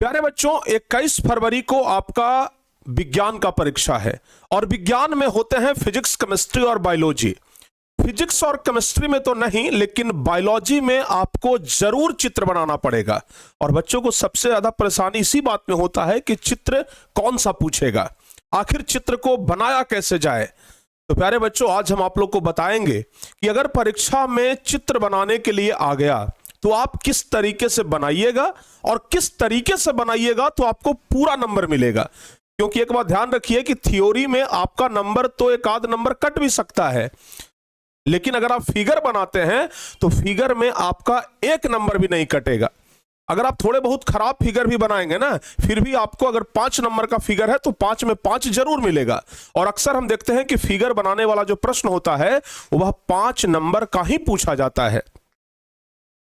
प्यारे बच्चों, 21 फरवरी को आपका विज्ञान का परीक्षा है और विज्ञान में होते हैं फिजिक्स, केमिस्ट्री और बायोलॉजी। फिजिक्स और केमिस्ट्री में तो नहीं, लेकिन बायोलॉजी में आपको जरूर चित्र बनाना पड़ेगा। और बच्चों को सबसे ज्यादा परेशानी इसी बात में होता है कि चित्र कौन सा पूछेगा, आखिर चित्र को बनाया कैसे जाए। तो प्यारे बच्चों, आज हम आप लोग को बताएंगे कि अगर परीक्षा में चित्र बनाने के लिए आ गया तो आप किस तरीके से बनाइएगा और किस तरीके से बनाइएगा तो आपको पूरा नंबर मिलेगा। क्योंकि एक बात ध्यान रखिए कि थ्योरी में आपका नंबर तो एक आध नंबर कट भी सकता है, लेकिन अगर आप फिगर बनाते हैं तो फिगर में आपका एक नंबर भी नहीं कटेगा। अगर आप थोड़े बहुत खराब फिगर भी बनाएंगे ना, फिर भी आपको अगर 5 नंबर का फिगर है तो 5 में 5 जरूर मिलेगा। और अक्सर हम देखते हैं कि फिगर बनाने वाला जो प्रश्न होता है वह 5 नंबर का ही पूछा जाता है।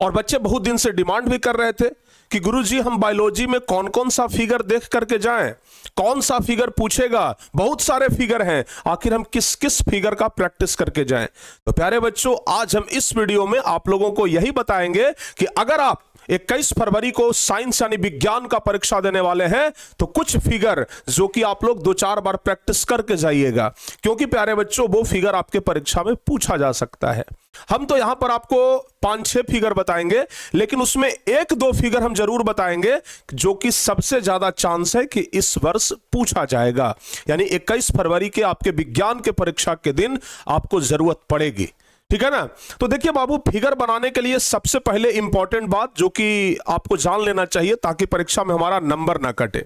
और बच्चे बहुत दिन से डिमांड भी कर रहे थे कि गुरुजी हम बायोलॉजी में कौन कौन सा फिगर देख करके जाएं, कौन सा फिगर पूछेगा, बहुत सारे फिगर हैं, आखिर हम किस किस फिगर का प्रैक्टिस करके जाएं। तो प्यारे बच्चों, आज हम इस वीडियो में आप लोगों को यही बताएंगे कि अगर आप 21 फरवरी को साइंस यानी विज्ञान का परीक्षा देने वाले हैं तो कुछ फिगर जो कि आप लोग 2-4 बार प्रैक्टिस करके जाइएगा, क्योंकि प्यारे बच्चों वो फिगर आपके परीक्षा में पूछा जा सकता है। हम तो यहां पर आपको 5-6 फिगर बताएंगे, लेकिन उसमें 1-2 फिगर हम जरूर बताएंगे जो कि सबसे ज्यादा चांस है कि इस वर्ष पूछा जाएगा, यानी 21 फरवरी के आपके विज्ञान के परीक्षा के दिन आपको जरूरत पड़ेगी। ठीक है ना। तो देखिए बाबू, फिगर बनाने के लिए सबसे पहले इंपॉर्टेंट बात जो कि आपको जान लेना चाहिए ताकि परीक्षा में हमारा नंबर ना कटे।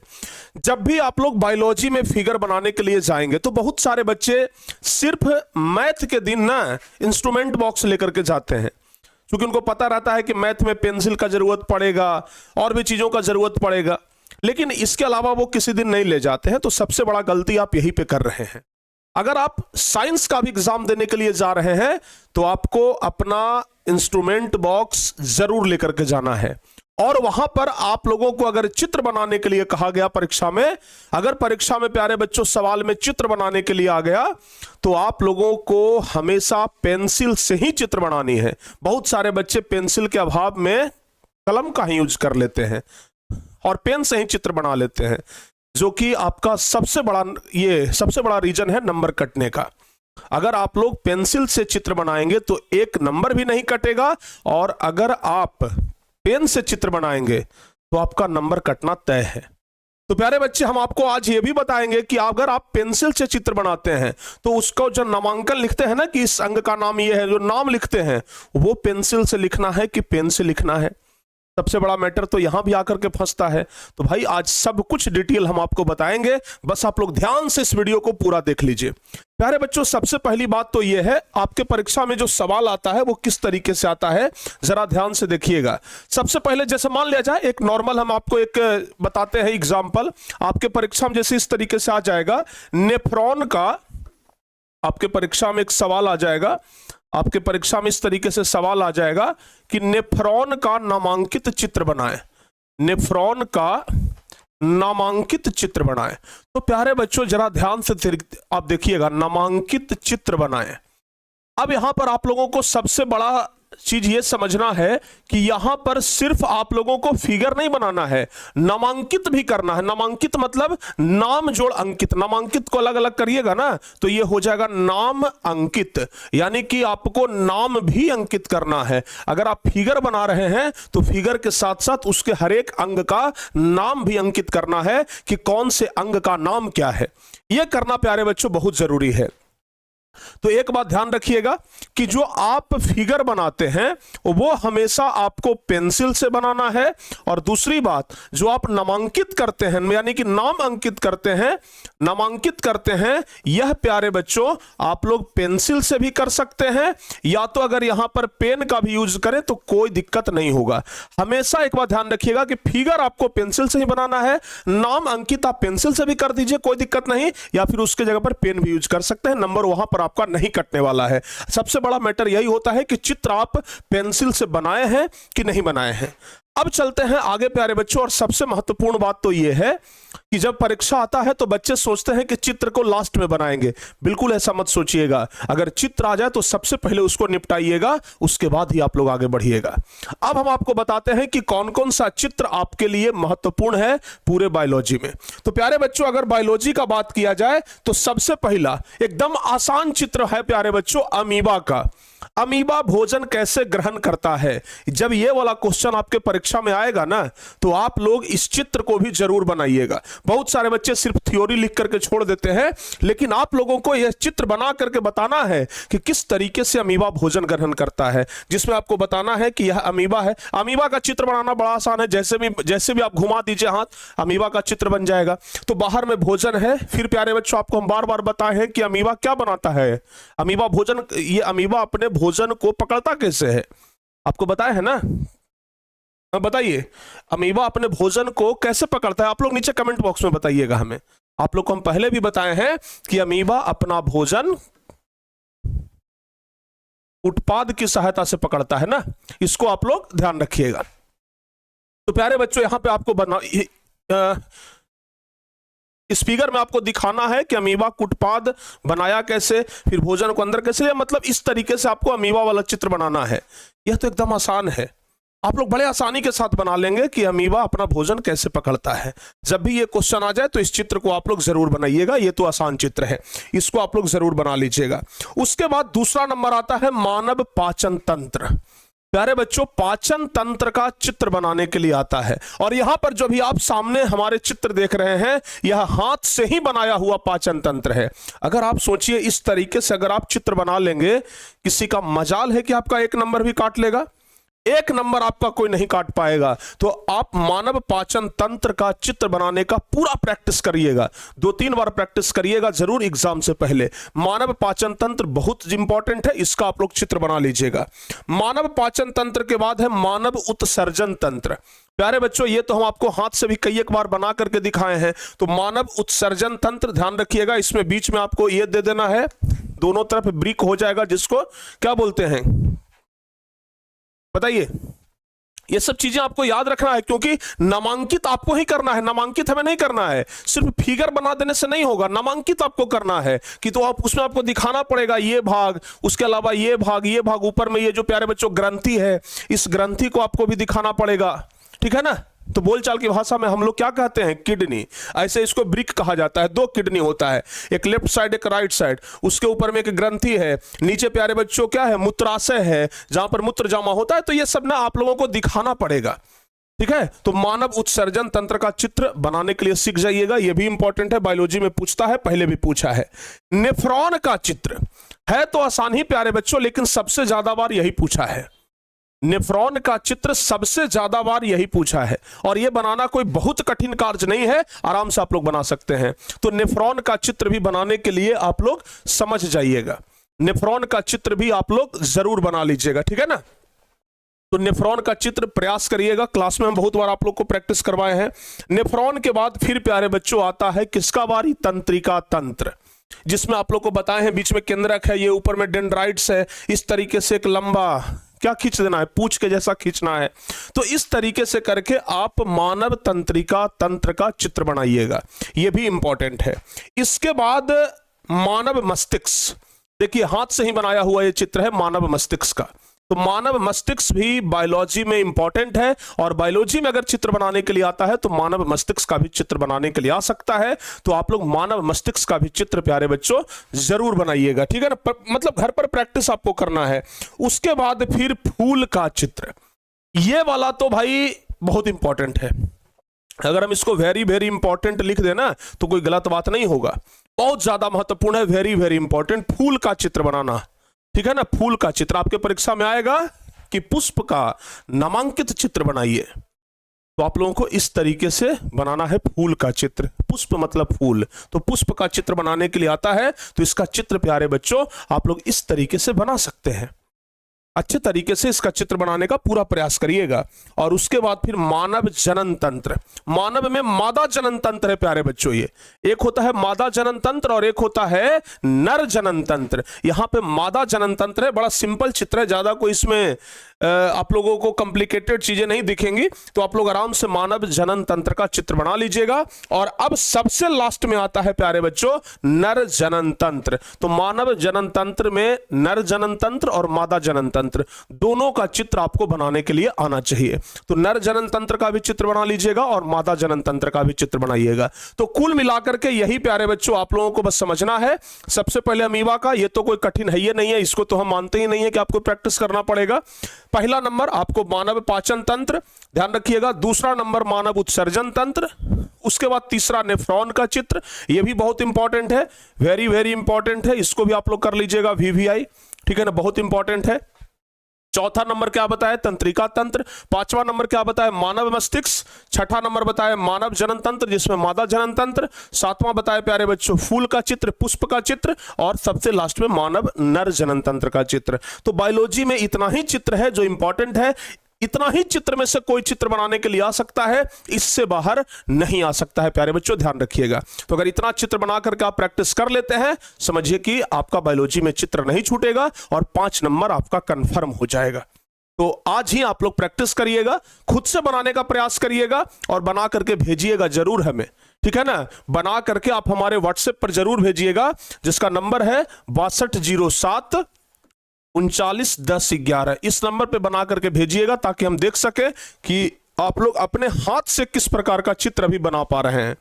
जब भी आप लोग बायोलॉजी में फिगर बनाने के लिए जाएंगे तो बहुत सारे बच्चे सिर्फ मैथ के दिन ना इंस्ट्रूमेंट बॉक्स लेकर के जाते हैं, क्योंकि उनको पता रहता है कि मैथ में पेंसिल का जरूरत पड़ेगा और भी चीजों का जरूरत पड़ेगा, लेकिन इसके अलावा वो किसी दिन नहीं ले जाते हैं। तो सबसे बड़ा गलती आप यहीं पे कर रहे हैं। अगर आप साइंस का भी एग्जाम देने के लिए जा रहे हैं तो आपको अपना इंस्ट्रूमेंट बॉक्स जरूर लेकर के जाना है। और वहां पर आप लोगों को अगर चित्र बनाने के लिए कहा गया परीक्षा में, अगर परीक्षा में प्यारे बच्चों सवाल में चित्र बनाने के लिए आ गया तो आप लोगों को हमेशा पेंसिल से ही चित्र बनानी है। बहुत सारे बच्चे पेंसिल के अभाव में कलम का ही यूज कर लेते हैं और पेन से ही चित्र बना लेते हैं, जो कि आपका सबसे बड़ा रीजन है नंबर कटने का। अगर आप लोग पेंसिल से चित्र बनाएंगे तो एक नंबर भी नहीं कटेगा, और अगर आप पेन से चित्र बनाएंगे तो आपका नंबर कटना तय है। तो प्यारे बच्चे, हम आपको आज ये भी बताएंगे कि अगर आप पेंसिल से चित्र बनाते हैं तो उसको जो नामांकन लिखते हैं ना कि इस अंग का नाम ये है, जो नाम लिखते हैं वो पेंसिल से लिखना है कि पेन से लिखना है। सबसे बड़ा मैटर तो यहां भी आकर के फंसता है। तो भाई आज सब कुछ डिटेल हम आपको बताएंगे, बस आप लोग ध्यान से इस वीडियो को पूरा देख लीजिए। प्यारे बच्चों, सबसे पहली बात तो यह है, आपके परीक्षा में जो सवाल आता है वो किस तरीके से आता है, जरा ध्यान से देखिएगा। सबसे पहले जैसे मान लिया जाए, एक नॉर्मल हम आपको एक बताते हैं एग्जाम्पल। आपके परीक्षा में जैसे इस तरीके से आ जाएगा, नेफ्रॉन का आपके परीक्षा में एक सवाल आ जाएगा। आपके परीक्षा में इस तरीके से सवाल आ जाएगा कि नेफ्रॉन का नामांकित चित्र बनाएं। नेफ्रॉन का नामांकित चित्र बनाएं। तो प्यारे बच्चों जरा ध्यान से आप देखिएगा, नामांकित चित्र बनाएं। अब यहां पर आप लोगों को सबसे बड़ा चीज ये समझना है कि यहां पर सिर्फ आप लोगों को फिगर नहीं बनाना है, नामांकित भी करना है। नामांकित मतलब नाम जोड़ अंकित। नामांकित को अलग अलग करिएगा ना तो ये हो जाएगा नाम अंकित, यानी कि आपको नाम भी अंकित करना है। अगर आप फिगर बना रहे हैं तो फिगर के साथ साथ उसके हर एक अंग का नाम भी अंकित करना है कि कौन से अंग का नाम क्या है। यह करना प्यारे बच्चों बहुत जरूरी है। तो एक बात ध्यान रखिएगा कि जो आप फिगर बनाते हैं वो हमेशा आपको पेंसिल से बनाना है, और दूसरी बात जो आप नामांकित करते हैं यानी कि नाम अंकित करते हैं, नामांकित करते हैं, यह प्यारे बच्चों आप लोग पेंसिल से भी कर सकते हैं, या तो अगर यहां पर पेन का भी यूज करें तो कोई दिक्कत नहीं होगा। हमेशा एक बात ध्यान रखिएगा कि फिगर आपको पेंसिल से ही बनाना है, नाम अंकित आप पेंसिल से भी कर दीजिए, कोई दिक्कत नहीं, या फिर उसके जगह पर पेन भी यूज कर सकते हैं। नंबर वहां पर आपका नहीं कटने वाला है। सबसे बड़ा मैटर यही होता है कि चित्र आप पेंसिल से बनाए हैं कि नहीं बनाए हैं। अब चलते हैं आगे प्यारे बच्चों, और सबसे महत्वपूर्ण बात तो यह है कि जब परीक्षा आता है तो बच्चे सोचते हैं कि चित्र को लास्ट में बनाएंगे। बिल्कुल ऐसा मत सोचिएगा। अगर चित्र आ जाए तो सबसे पहले उसको निपटाइएगा, उसके बाद ही आप लोग आगे बढ़िएगा। अब हम आपको बताते हैं कि कौन कौन सा चित्र आपके लिए महत्वपूर्ण है पूरे बायोलॉजी में। तो प्यारे बच्चों, अगर बायोलॉजी का बात किया जाए तो सबसे पहला एकदम आसान चित्र है प्यारे बच्चों, अमीबा का। अमीबा भोजन कैसे ग्रहण करता है। जब ये वाला क्वेश्चन आपके परीक्षा में आएगा ना, तो आप लोग इस चित्र को भी जरूर बनाइएगा। बहुत सारे बच्चे सिर्फ थ्योरी लिख करके छोड़ देते हैं, लेकिन आप लोगों को यह चित्र बना करके बताना है कि किस तरीके से अमीबा भोजन ग्रहण करता है, जिसमें आपको बताना है कि यह अमीबा है। अमीबा का चित्र बनाना बड़ा आसान है, जैसे भी आप घुमा दीजिए हाथ, अमीबा का चित्र बन जाएगा। तो बाहर में भोजन है। फिर प्यारे बच्चों, आपको हम बार बार बताए हैं कि अमीबा क्या बनाता है। अमीबा भोजन, ये अमीबा अपने भोजन को पकड़ता कैसे है, आपको बताया है ना। बताइए, अमीबा अपने भोजन को कैसे पकड़ता है। आप लोग नीचे कमेंट बॉक्स में बताइएगा हमें। आप लोग को हम पहले भी बताए हैं कि अमीबा अपना भोजन उत्पाद की सहायता से पकड़ता है ना, इसको आप लोग ध्यान रखिएगा। तो प्यारे बच्चों, यहां पे आपको इस फिगर में आपको दिखाना है कि अमीबा उत्पाद बनाया कैसे, फिर भोजन को अंदर कैसे, मतलब इस तरीके से आपको अमीबा वाला चित्र बनाना है। यह तो एकदम आसान है, आप लोग बड़े आसानी के साथ बना लेंगे कि अमीबा अपना भोजन कैसे पकड़ता है। जब भी ये क्वेश्चन आ जाए तो इस चित्र को आप लोग जरूर बनाइएगा। ये तो आसान चित्र है, इसको आप लोग जरूर बना लीजिएगा। उसके बाद दूसरा नंबर आता है मानव पाचन तंत्र। प्यारे बच्चों, पाचन तंत्र का चित्र बनाने के लिए आता है। और यहां पर जो भी आप सामने हमारे चित्र देख रहे हैं, यह हाथ से ही बनाया हुआ पाचन तंत्र है। अगर आप सोचिए इस तरीके से अगर आप चित्र बना लेंगे, किसी का मजाल है कि आपका एक नंबर भी काट लेगा, एक नंबर आपका कोई नहीं काट पाएगा। तो आप मानव पाचन तंत्र का चित्र बनाने का पूरा प्रैक्टिस करिएगा, 2-3 बार प्रैक्टिस करिएगा जरूर एग्जाम से पहले। मानव पाचन तंत्र बहुत इंपॉर्टेंट है, इसका आप लोग चित्र बना लीजिएगा। मानव पाचन तंत्र के बाद है मानव उत्सर्जन तंत्र। प्यारे बच्चों, ये तो हम आपको हाथ से भी कई एक बार बना करके दिखाए हैं। तो मानव उत्सर्जन तंत्र ध्यान रखिएगा, इसमें बीच में आपको ये दे देना है, दोनों तरफ ब्रिक हो जाएगा, जिसको क्या बोलते हैं बताइए। ये सब चीजें आपको याद रखना है, क्योंकि नामांकित आपको ही करना है, नामांकित हमें नहीं करना है। सिर्फ फिगर बना देने से नहीं होगा, नामांकित आपको करना है कि तो आप उसमें आपको दिखाना पड़ेगा ये भाग, उसके अलावा ये भाग, ऊपर में ये जो प्यारे बच्चों ग्रंथि है, इस ग्रंथि को आपको भी दिखाना पड़ेगा, ठीक है ना। तो बोलचाल की भाषा में हम लोग क्या कहते हैं, किडनी। ऐसे इसको ब्रिक कहा जाता है। 2 किडनी होता है, एक लेफ्ट साइड एक राइट साइड, उसके ऊपर में एक ग्रंथि है, नीचे प्यारे बच्चों क्या है, मूत्राशय है, जहां पर मूत्र जमा होता है। तो ये सब ना आप लोगों को दिखाना पड़ेगा, ठीक है। तो मानव उत्सर्जन तंत्र का चित्र बनाने के लिए सीख जाइएगा, यह भी इंपॉर्टेंट है, बायोलॉजी में पूछता है, पहले भी पूछा है। नेफ्रॉन का चित्र है तो आसान ही प्यारे बच्चों, लेकिन सबसे ज्यादा बार यही पूछा है। नेफ्रॉन का चित्र सबसे ज्यादा बार यही पूछा है, और यह बनाना कोई बहुत कठिन कार्य नहीं है, आराम से आप लोग बना सकते हैं। तो नेफ्रॉन का चित्र भी बनाने के लिए आप लोग समझ जाइएगा, नेफ्रॉन का चित्र भी आप लोग जरूर बना लीजिएगा, ठीक है ना। तो नेफ्रॉन का चित्र प्रयास करिएगा, क्लास में हम बहुत बार आप लोग को प्रैक्टिस करवाए हैं। नेफ्रॉन के बाद फिर प्यारे बच्चों आता है किसका बारी, तंत्रिका तंत्र, जिसमें आप लोग को बताए हैं बीच में केंद्रक है, ये ऊपर में डेंड्राइट्स है, इस तरीके से एक लंबा क्या खींच देना है, पूंछ के जैसा खींचना है। तो इस तरीके से करके आप मानव तंत्रिका तंत्र का चित्र बनाइएगा, यह भी इंपॉर्टेंट है। इसके बाद मानव मस्तिष्क, देखिए हाथ से ही बनाया हुआ यह चित्र है मानव मस्तिष्क का। तो मानव मस्तिष्क भी बायोलॉजी में इंपॉर्टेंट है, और बायोलॉजी में अगर चित्र बनाने के लिए आता है तो मानव मस्तिष्क का भी चित्र बनाने के लिए आ सकता है। तो आप लोग मानव मस्तिष्क का भी चित्र प्यारे बच्चों जरूर बनाइएगा, ठीक है ना। मतलब घर पर प्रैक्टिस आपको करना है। उसके बाद फिर फूल का चित्र, ये वाला तो भाई बहुत इंपॉर्टेंट है। अगर हम इसको वेरी वेरी इंपॉर्टेंट लिख देना तो कोई गलत बात नहीं होगा, बहुत ज्यादा महत्वपूर्ण है, वेरी वेरी इंपॉर्टेंट। फूल का चित्र बनाना, ठीक है ना। फूल का चित्र आपके परीक्षा में आएगा कि पुष्प का नामांकित चित्र बनाइए, तो आप लोगों को इस तरीके से बनाना है फूल का चित्र। पुष्प मतलब फूल, तो पुष्प का चित्र बनाने के लिए आता है, तो इसका चित्र प्यारे बच्चों आप लोग इस तरीके से बना सकते हैं। अच्छे तरीके से इसका चित्र बनाने का पूरा प्रयास करिएगा। और उसके बाद फिर मानव जनन तंत्र। मानव में मादा जनन तंत्र है प्यारे बच्चों, ये एक होता है मादा जनन तंत्र और एक होता है नर जनन तंत्र। यहां पे मादा जनन तंत्र है, बड़ा सिंपल चित्र है, ज्यादा कोई इसमें आप लोगों को कॉम्प्लिकेटेड चीजें नहीं दिखेंगी, तो आप लोग आराम से मानव जनन तंत्र का चित्र बना लीजिएगा। और अब सबसे लास्ट में आता है प्यारे बच्चों नर जनन तंत्र। तो मानव जनन तंत्र में नर जनन तंत्र और मादा जनन तंत्र दोनों का चित्र आपको बनाने के लिए आना चाहिए। तो नर जनन तंत्र का भी चित्र बना लीजिएगा और मादा जनन तंत्र का भी चित्र बनाइएगा। तो कुल मिलाकर के यही प्यारे बच्चों आप लोगों को बस समझना है। सबसे पहले अमीबा का, ये तो कोई कठिन है ही नहीं है, इसको तो हम मानते ही नहीं है कि आपको प्रैक्टिस करना पड़ेगा। पहला नंबर आपको मानव पाचन तंत्र, ध्यान रखिएगा। दूसरा नंबर मानव उत्सर्जन तंत्र, उसके बाद तीसरा नेफ्रॉन का चित्र, यह भी बहुत इंपॉर्टेंट है, वेरी वेरी इंपॉर्टेंट है, इसको भी आप लोग कर लीजिएगा वीवीआई, ठीक है ना, बहुत इंपॉर्टेंट है। चौथा नंबर क्या बताया, तंत्रिका तंत्र। पांचवा नंबर क्या बताया, मानव मस्तिष्क। छठा नंबर बताया मानव जनन तंत्र जिसमें मादा जनन तंत्र। सातवां बताया प्यारे बच्चों फूल का चित्र, पुष्प का चित्र, और सबसे लास्ट में मानव नर जनन तंत्र का चित्र। तो बायोलॉजी में इतना ही चित्र है जो इंपॉर्टेंट है। इतना ही चित्र में से कोई चित्र बनाने के लिए आ सकता है, इससे बाहर नहीं आ सकता है प्यारे बच्चों, ध्यान रखिएगा। तो अगर इतना चित्र बना करके आप प्रैक्टिस कर लेते हैं, समझिए कि आपका बायोलॉजी में चित्र नहीं छूटेगा और 5 नंबर आपका कंफर्म हो जाएगा। तो आज ही आप लोग प्रैक्टिस करिएगा, खुद से बनाने का प्रयास करिएगा और बना करके भेजिएगा जरूर हमें, ठीक है ना। बना करके आप हमारे व्हाट्सएप पर जरूर भेजिएगा, जिसका नंबर है 6207 391011। इस नंबर पे बना करके भेजिएगा ताकि हम देख सके कि आप लोग अपने हाथ से किस प्रकार का चित्र अभी बना पा रहे हैं।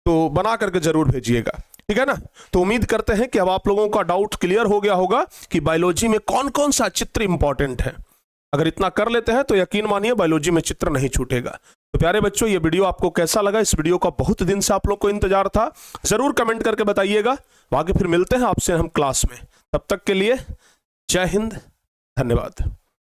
तो बना करके जरूर भेजिएगा, ठीक है ना। तो उम्मीद करते हैं कि अब आप लोगों का डाउट क्लियर हो गया होगा कि बायोलॉजी में कौन कौन सा चित्र इंपॉर्टेंट है। अगर इतना कर लेते हैं तो यकीन मानिए बायोलॉजी में चित्र नहीं छूटेगा। तो प्यारे बच्चों, ये वीडियो आपको कैसा लगा? इस वीडियो का बहुत दिन से आप लोग को इंतजार था, जरूर कमेंट करके बताइएगा। आगे फिर मिलते हैं आपसे हम क्लास में, तब तक के लिए जय हिंद, धन्यवाद।